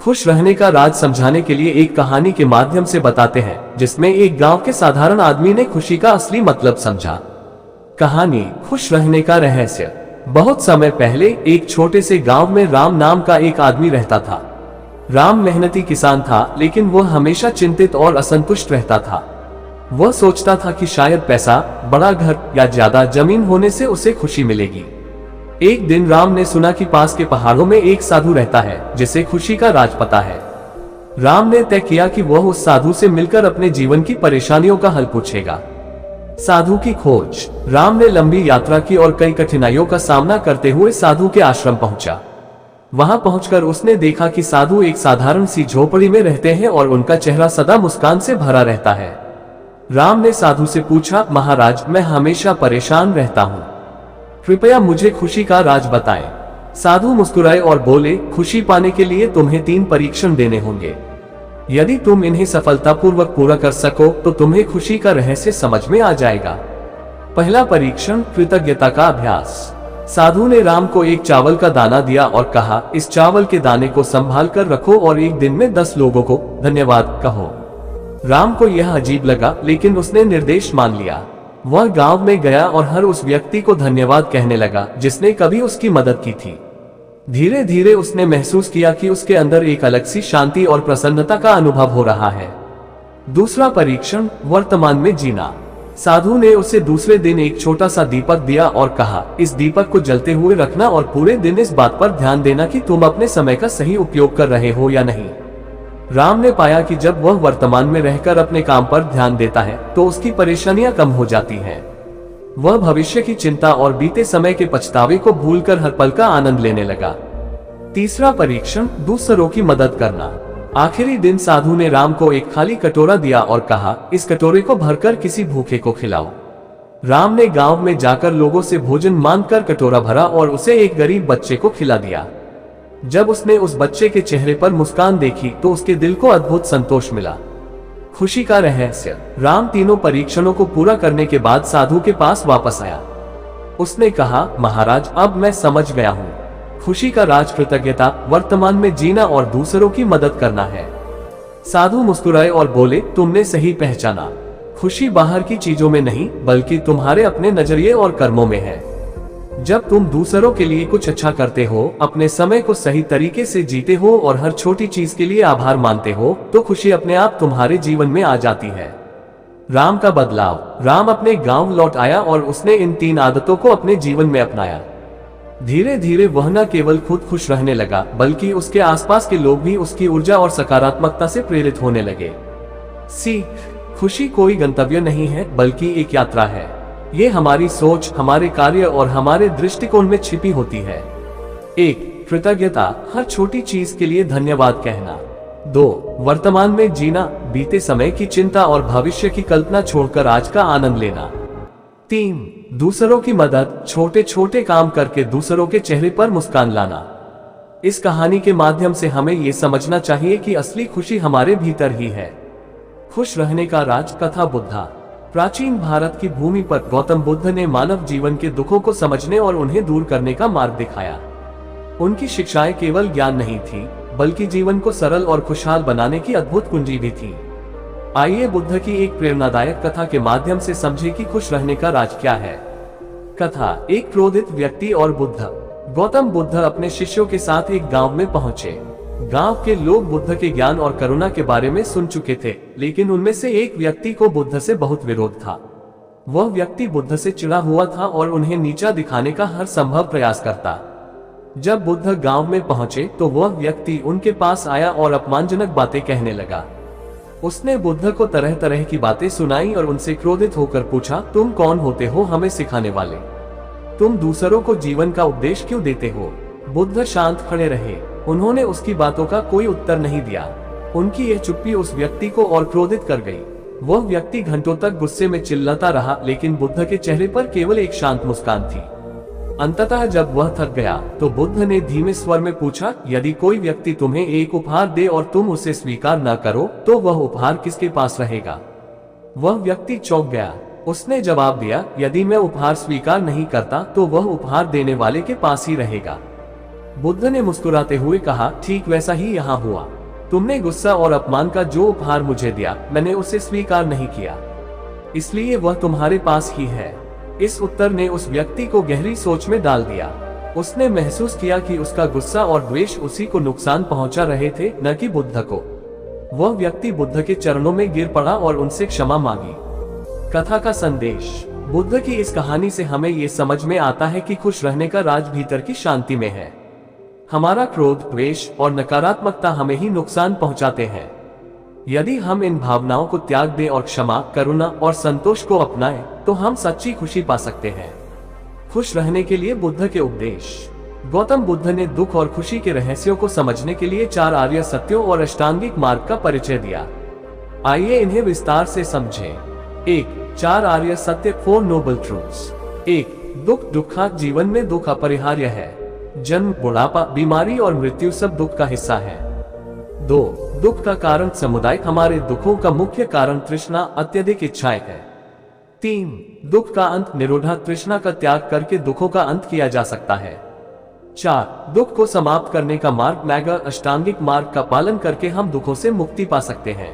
खुश रहने का राज समझाने के लिए एक कहानी के माध्यम से बताते हैं, जिसमें एक गांव के साधारण आदमी ने खुशी का असली मतलब समझा। कहानी खुश रहने का रहस्य। बहुत समय पहले एक छोटे से गांव में राम नाम का एक आदमी रहता था। राम मेहनती किसान था, लेकिन वह हमेशा चिंतित और असंतुष्ट रहता था। वह सोचता था कि शायद पैसा, बड़ा घर या ज्यादा जमीन होने से उसे खुशी मिलेगी। एक दिन राम ने सुना कि पास के पहाड़ों में एक साधु रहता है जिसे खुशी का राज पता है। राम ने तय किया कि वह उस साधु से मिलकर अपने जीवन की परेशानियों का हल पूछेगा। साधु की खोज। राम ने लंबी यात्रा की और कई कठिनाइयों का सामना करते हुए साधु के आश्रम पहुंचा। वहां पहुंचकर उसने देखा कि साधु एक साधारण सी झोपड़ी में रहते हैं और उनका चेहरा सदा मुस्कान से भरा रहता है। राम ने साधु से पूछा, महाराज, मैं हमेशा परेशान रहता हूं, कृपया मुझे खुशी का राज बताएं। साधु मुस्कुराए और बोले, खुशी पाने के लिए तुम्हें 3 परीक्षण देने होंगे। यदि तुम इन्हें सफलतापूर्वक पूरा कर सको तो तुम्हें खुशी का रहस्य समझ में आ जाएगा। पहला परीक्षण, कृतज्ञता का अभ्यास। साधु ने राम को एक चावल का दाना दिया और कहा, इस चावल के दाने को संभाल कर रखो और एक दिन में 10 लोगों को धन्यवाद कहो। राम को यह अजीब लगा, लेकिन उसने निर्देश मान लिया। वह गांव में गया और हर उस व्यक्ति को धन्यवाद कहने लगा जिसने कभी उसकी मदद की थी। धीरे धीरे उसने महसूस किया कि उसके अंदर एक अलग सी शांति और प्रसन्नता का अनुभव हो रहा है। दूसरा परीक्षण, वर्तमान में जीना। साधु ने उसे दूसरे दिन एक छोटा सा दीपक दिया और कहा, इस दीपक को जलते हुए रखना और पूरे दिन इस बात पर ध्यान देना कि तुम अपने समय का सही उपयोग कर रहे हो या नहीं। राम ने पाया कि जब वह वर्तमान में रहकर अपने काम पर ध्यान देता है तो उसकी परेशानियां कम हो जाती हैं। वह भविष्य की चिंता और बीते समय के पछतावे को भूलकर हर पल का आनंद लेने लगा। तीसरा परीक्षण, दूसरों की मदद करना। आखिरी दिन साधु ने राम को एक खाली कटोरा दिया और कहा, इस कटोरे को भरकर किसी भूखे को खिलाओ। राम ने गांव में जाकर लोगों से भोजन मांगकर कटोरा भरा और उसे एक गरीब बच्चे को खिला दिया। जब उसने उस बच्चे के चेहरे पर मुस्कान देखी तो उसके दिल को अद्भुत संतोष मिला। खुशी का रहस्य। राम तीनों परीक्षणों को पूरा करने के बाद साधु के पास वापस आया। उसने कहा, महाराज, अब मैं समझ गया हूँ। खुशी का राज कृतज्ञता, वर्तमान में जीना और दूसरों की मदद करना है। साधु मुस्कुराए और बोले, तुमने सही पहचाना। खुशी बाहर की चीजों में नहीं, बल्कि तुम्हारे अपने नजरिए और कर्मों में है। जब तुम दूसरों के लिए कुछ अच्छा करते हो, अपने समय को सही तरीके से जीते हो और हर छोटी चीज के लिए आभार मानते हो, तो खुशी अपने आप तुम्हारे जीवन में आ जाती है। राम का बदलाव। राम अपने गांव लौट आया और उसने इन 3 आदतों को अपने जीवन में अपनाया। धीरे धीरे वह न केवल खुद खुश रहने लगा, बल्कि उसके आसपास के लोग भी उसकी ऊर्जा और सकारात्मकता से प्रेरित होने लगे। सीख। खुशी कोई गंतव्य नहीं है, बल्कि एक यात्रा है। ये हमारी सोच, हमारे कार्य और हमारे दृष्टिकोण में छिपी होती है। 1. कृतज्ञता, हर छोटी चीज के लिए धन्यवाद कहना। 2. वर्तमान में जीना, बीते समय की चिंता और भविष्य की कल्पना छोड़कर आज का आनंद लेना। 3. दूसरों की मदद, छोटे छोटे काम करके दूसरों के चेहरे पर मुस्कान लाना। इस कहानी के माध्यम से हमें ये समझना चाहिए कि असली खुशी हमारे भीतर ही है। खुश रहने का राज। कथा बुद्धा। प्राचीन भारत की भूमि पर गौतम बुद्ध ने मानव जीवन के दुखों को समझने और उन्हें दूर करने का मार्ग दिखाया। उनकी शिक्षाएं केवल ज्ञान नहीं थी, बल्कि जीवन को सरल और खुशहाल बनाने की अद्भुत कुंजी भी थी। आइए बुद्ध की एक प्रेरणादायक कथा के माध्यम से समझें कि खुश रहने का राज क्या है। कथा, एक क्रोधित व्यक्ति और बुद्ध। गौतम बुद्ध अपने शिष्यों के साथ एक गांव में पहुंचे। गांव के लोग बुद्ध के ज्ञान और करुणा के बारे में सुन चुके थे, लेकिन उनमें से एक व्यक्ति को बुद्ध से बहुत विरोध था। वह व्यक्ति बुद्ध से चिढ़ा हुआ था और उन्हें नीचा दिखाने का हर संभव प्रयास करता। जब बुद्ध गांव में पहुंचे तो वह व्यक्ति उनके पास आया और अपमानजनक बातें कहने लगा। उसने बुद्ध को तरह तरह की बातें सुनाई और उनसे क्रोधित होकर पूछा, तुम कौन होते हो हमें सिखाने वाले? तुम दूसरों को जीवन का उपदेश क्यों देते हो? बुद्ध शांत खड़े रहे। उन्होंने उसकी बातों का कोई उत्तर नहीं दिया। उनकी यह चुप्पी उस व्यक्ति को और क्रोधित कर गई। वह व्यक्ति घंटों तक गुस्से में चिल्लाता रहा, लेकिन बुद्ध के चेहरे पर केवल एक शांत मुस्कान थी। अंततः जब वह थक गया तो बुद्ध ने धीमे स्वर में पूछा, यदि कोई व्यक्ति तुम्हें एक उपहार दे और तुम उसे स्वीकार न करो तो वह उपहार किसके पास रहेगा? वह व्यक्ति चौंक गया। उसने जवाब दिया, यदि मैं उपहार स्वीकार नहीं करता तो वह उपहार देने वाले के पास ही रहेगा। बुद्ध ने मुस्कुराते हुए कहा, ठीक वैसा ही यहाँ हुआ। तुमने गुस्सा और अपमान का जो उपहार मुझे दिया, मैंने उसे स्वीकार नहीं किया, इसलिए वह तुम्हारे पास ही है। इस उत्तर ने उस व्यक्ति को गहरी सोच में डाल दिया। उसने महसूस किया कि उसका गुस्सा और द्वेष उसी को नुकसान पहुंचा रहे थे, न कि बुद्ध को। वह व्यक्ति बुद्ध के चरणों में गिर पड़ा और उनसे क्षमा मांगी। कथा का संदेश। बुद्ध की इस कहानी से हमें ये समझ में आता है कि खुश रहने का राज भीतर की शांति में है। हमारा क्रोध, द्वेष और नकारात्मकता हमें ही नुकसान पहुंचाते हैं। यदि हम इन भावनाओं को त्याग दें और क्षमा, करुणा और संतोष को अपनाएं, तो हम सच्ची खुशी पा सकते हैं। खुश रहने के लिए बुद्ध के उपदेश। गौतम बुद्ध ने दुख और खुशी के रहस्यों को समझने के लिए 4 आर्य सत्यों और अष्टांगिक मार्ग का परिचय दिया। आइए इन्हें विस्तार से समझें। 1. 4 आर्य सत्य, 4 नोबल ट्रूथ्स। 1. दुख। दुखा जीवन में दुख अपरिहार्य है। जन्म, बुढ़ापा, बीमारी और मृत्यु सब दुख का हिस्सा है। 2. दुख का कारण समुदाय। हमारे दुखों का मुख्य कारण तृष्णा, अत्यधिक इच्छाएं है। 3. दुख का अंत। निरोधा, तृष्णा का त्याग करके दुखों का अंत किया जा सकता है। 4. दुख को समाप्त करने का मार्ग। मैगा अष्टांगिक मार्ग का पालन करके हम दुखों से मुक्ति पा सकते हैं।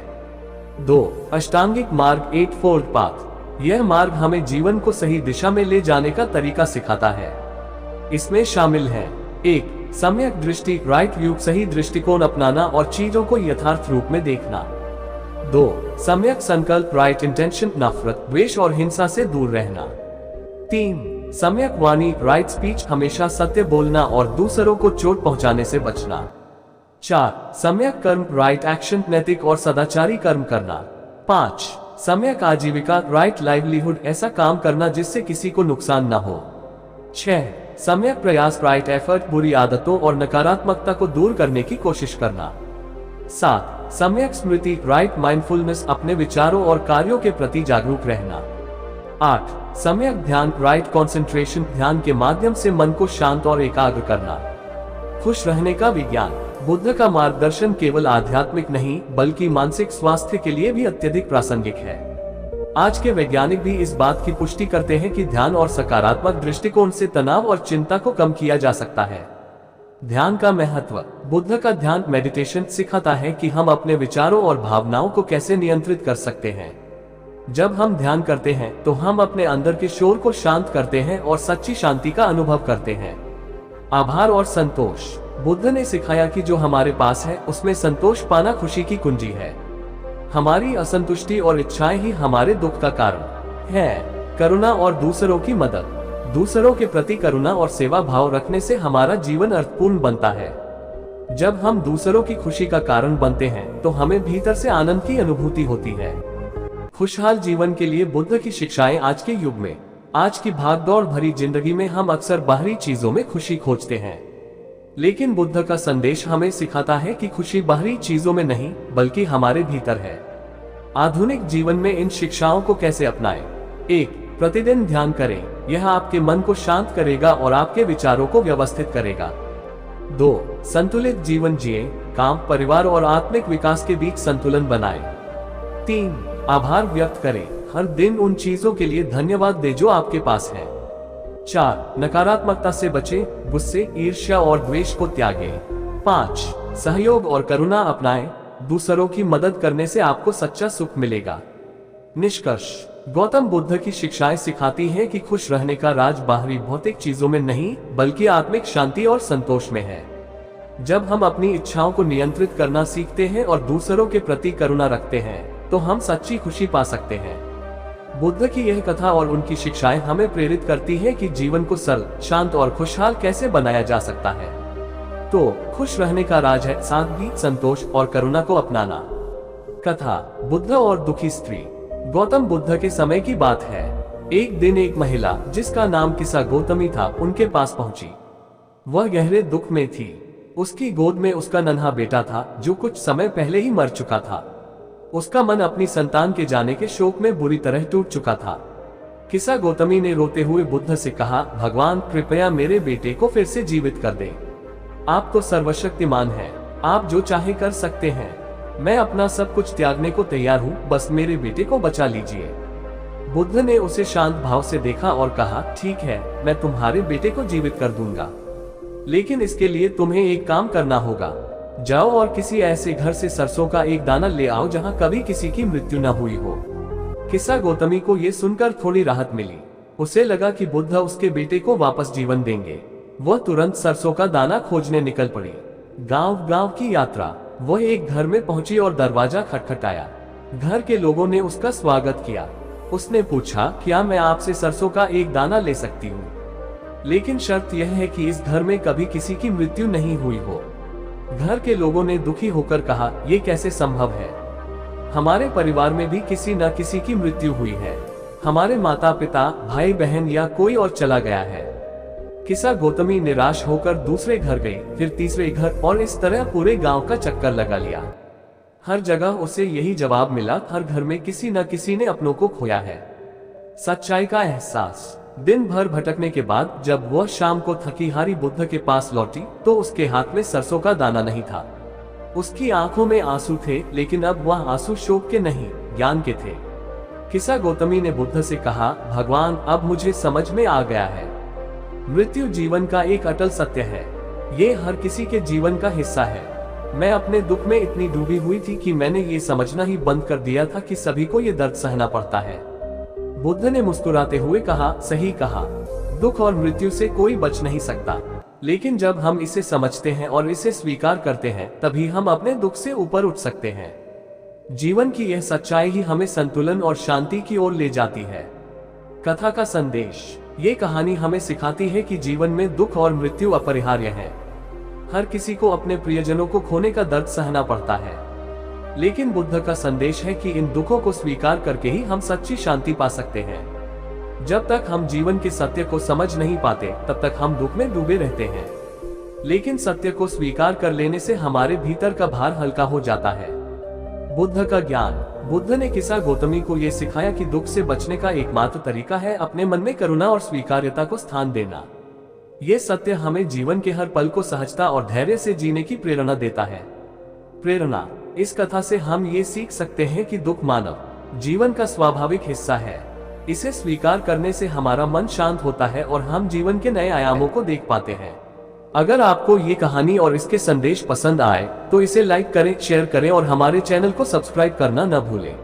2. अष्टांगिक मार्ग, 8 फोल्ड पाथ। यह मार्ग हमें जीवन को सही दिशा में ले जाने का तरीका सिखाता है। इसमें शामिल है 1. सम्यक दृष्टि, राइट व्यू, सही दृष्टिकोण अपनाना और चीजों को यथार्थ रूप में देखना। 2. सम्यक संकल्प, राइट इंटेंशन, नफरत, द्वेष और हिंसा से दूर रहना। 3. सम्यक वाणी, राइट स्पीच, हमेशा सत्य बोलना और दूसरों को चोट पहुंचाने से बचना। 4. सम्यक कर्म, राइट एक्शन, नैतिक और सदाचारी कर्म करना। 5. सम्यक आजीविका, राइट लाइवलीहुड, ऐसा काम करना जिससे किसी को नुकसान न हो। 6. सम्यक प्रयास, राइट एफर्ट, बुरी आदतों और नकारात्मकता को दूर करने की कोशिश करना। 7. सम्यक स्मृति, राइट माइंडफुलनेस, अपने विचारों और कार्यों के प्रति जागरूक रहना। 8. सम्यक ध्यान, राइट कंसंट्रेशन, ध्यान के माध्यम से मन को शांत और एकाग्र करना। खुश रहने का विज्ञान। बुद्ध का मार्गदर्शन केवल आध्यात्मिक नहीं बल्कि मानसिक स्वास्थ्य के लिए भी अत्यधिक प्रासंगिक है। आज के वैज्ञानिक भी इस बात की पुष्टि करते हैं कि ध्यान और सकारात्मक दृष्टिकोण से तनाव और चिंता को कम किया जा सकता है। ध्यान का महत्व। बुद्ध का ध्यान मेडिटेशन सिखाता है कि हम अपने विचारों और भावनाओं को कैसे नियंत्रित कर सकते हैं। जब हम ध्यान करते हैं तो हम अपने अंदर के शोर को शांत करते हैं और सच्ची शांति का अनुभव करते हैं। आभार और संतोष। बुद्ध ने सिखाया कि जो हमारे पास है उसमें संतोष पाना खुशी की कुंजी है। हमारी असंतुष्टि और इच्छाएं ही हमारे दुख का कारण है। करुणा और दूसरों की मदद। दूसरों के प्रति करुणा और सेवा भाव रखने से हमारा जीवन अर्थपूर्ण बनता है। जब हम दूसरों की खुशी का कारण बनते हैं तो हमें भीतर से आनंद की अनुभूति होती है। खुशहाल जीवन के लिए बुद्ध की शिक्षाएं। आज के युग में, आज की भागदौड़ भरी जिंदगी में हम अक्सर बाहरी चीजों में खुशी खोजते हैं, लेकिन बुद्ध का संदेश हमें सिखाता है कि खुशी बाहरी चीजों में नहीं बल्कि हमारे भीतर है। आधुनिक जीवन में इन शिक्षाओं को कैसे अपनाएं? 1. प्रतिदिन ध्यान करें, यह आपके मन को शांत करेगा और आपके विचारों को व्यवस्थित करेगा। 2. संतुलित जीवन जिएं, काम, परिवार और आत्मिक विकास के बीच संतुलन बनाएं। 3. आभार व्यक्त करें, हर दिन उन चीजों के लिए धन्यवाद दें जो आपके पास है। 4. नकारात्मकता से बचें, गुस्से, ईर्ष्या और द्वेष को त्यागें। 5. सहयोग और करुणा अपनाएं, दूसरों की मदद करने से आपको सच्चा सुख मिलेगा। निष्कर्ष। गौतम बुद्ध की शिक्षाएं सिखाती हैं कि खुश रहने का राज बाहरी भौतिक चीजों में नहीं बल्कि आत्मिक शांति और संतोष में है। जब हम अपनी इच्छाओं को नियंत्रित करना सीखते हैं और दूसरों के प्रति करुणा रखते हैं तो हम सच्ची खुशी पा सकते हैं। बुद्ध की यह कथा और उनकी शिक्षाएं हमें प्रेरित करती हैं कि जीवन को सरल, शांत और खुशहाल कैसे बनाया जा सकता है। तो खुश रहने का राज है सादगी, संतोष और करुणा को अपनाना। कथा। बुद्ध और दुखी स्त्री। गौतम बुद्ध के समय की बात है। एक दिन एक महिला जिसका नाम किसा गौतमी था उनके पास पहुंची। वह गहरे दुख में थी। उसकी गोद में उसका नन्हा बेटा था जो कुछ समय पहले ही मर चुका था। उसका मन अपनी संतान के जाने के शोक में बुरी तरह टूट चुका था। किसा गौतमी ने रोते हुए बुद्ध से कहा, भगवान कृपया मेरे बेटे को फिर से जीवित कर दें। आप तो सर्वशक्तिमान हैं, आप जो चाहे कर सकते हैं। मैं अपना सब कुछ त्यागने को तैयार हूँ, बस मेरे बेटे को बचा लीजिए। बुद्ध ने उसे शांत भाव से देखा और कहा, ठीक है, मैं तुम्हारे बेटे को जीवित कर दूंगा। लेकिन इसके लिए तुम्हें एक काम करना होगा। जाओ और किसी ऐसे घर से सरसों का एक दाना ले आओ जहाँ कभी किसी की मृत्यु न हुई हो। किस्सा गौतमी को ये सुनकर थोड़ी राहत मिली। उसे लगा कि बुद्ध उसके बेटे को वापस जीवन देंगे। वह तुरंत सरसों का दाना खोजने निकल पड़ी। गांव गांव की यात्रा। वह एक घर में पहुंची और दरवाजा खटखटाया। घर के लोगों ने उसका स्वागत किया। उसने पूछा, क्या मैं आपसे सरसों का एक दाना ले सकती हूँ? लेकिन शर्त यह है कि इस घर में कभी किसी की मृत्यु नहीं हुई हो। घर के लोगों ने दुखी होकर कहा, यह कैसे संभव है? हमारे परिवार में भी किसी न किसी की मृत्यु हुई है। हमारे माता पिता, भाई बहन या कोई और चला गया है। किस्सा गौतमी निराश होकर दूसरे घर गई, फिर तीसरे घर, और इस तरह पूरे गांव का चक्कर लगा लिया। हर जगह उसे यही जवाब मिला, हर घर में किसी न किसी ने अपनों को खोया है। सच्चाई का एहसास। दिन भर भटकने के बाद जब वह शाम को थकी हारी बुद्ध के पास लौटी तो उसके हाथ में सरसों का दाना नहीं था। उसकी आंखों में आंसू थे, लेकिन अब वह आंसू शोक के नहीं, ज्ञान के थे। किस्सा गौतमी ने बुद्ध से कहा, भगवान, अब मुझे समझ में आ गया है। मृत्यु जीवन का एक अटल सत्य है। ये हर किसी के जीवन का हिस्सा है। मैं अपने दुख में इतनी डूबी हुई थी कि मैंने ये समझना ही बंद कर दिया था कि सभी को ये दर्द सहना पड़ता है। बुद्ध ने मुस्कुराते हुए कहा, सही कहा। दुख और मृत्यु से कोई बच नहीं सकता, लेकिन जब हम इसे समझते हैं और इसे स्वीकार करते हैं, तभी हम अपने दुख से ऊपर उठ सकते हैं। जीवन की यह सच्चाई ही हमें संतुलन और शांति की ओर ले जाती है। कथा का संदेश। ये कहानी हमें सिखाती है कि जीवन में दुख और मृत्यु अपरिहार्य है। हर किसी को अपने प्रियजनों को खोने का दर्द सहना पड़ता है, लेकिन बुद्ध का संदेश है कि इन दुखों को स्वीकार करके ही हम सच्ची शांति पा सकते हैं। जब तक हम जीवन के सत्य को समझ नहीं पाते, तब तक हम दुख में डूबे रहते हैं। लेकिन सत्य को स्वीकार कर लेने से हमारे भीतर का भार हल्का हो जाता है। बुद्ध का ज्ञान। बुद्ध ने किस्सा गौतमी को यह सिखाया कि दुख से बचने का एकमात्र तरीका है अपने मन में करुणा और स्वीकार्यता को स्थान देना। ये सत्य हमें जीवन के हर पल को सहजता और धैर्य से जीने की प्रेरणा देता है। प्रेरणा। इस कथा से हम ये सीख सकते हैं कि दुख मानव जीवन का स्वाभाविक हिस्सा है। इसे स्वीकार करने से हमारा मन शांत होता है और हम जीवन के नए आयामों को देख पाते हैं। अगर आपको ये कहानी और इसके संदेश पसंद आए तो इसे लाइक करें, शेयर करें और हमारे चैनल को सब्सक्राइब करना न भूलें।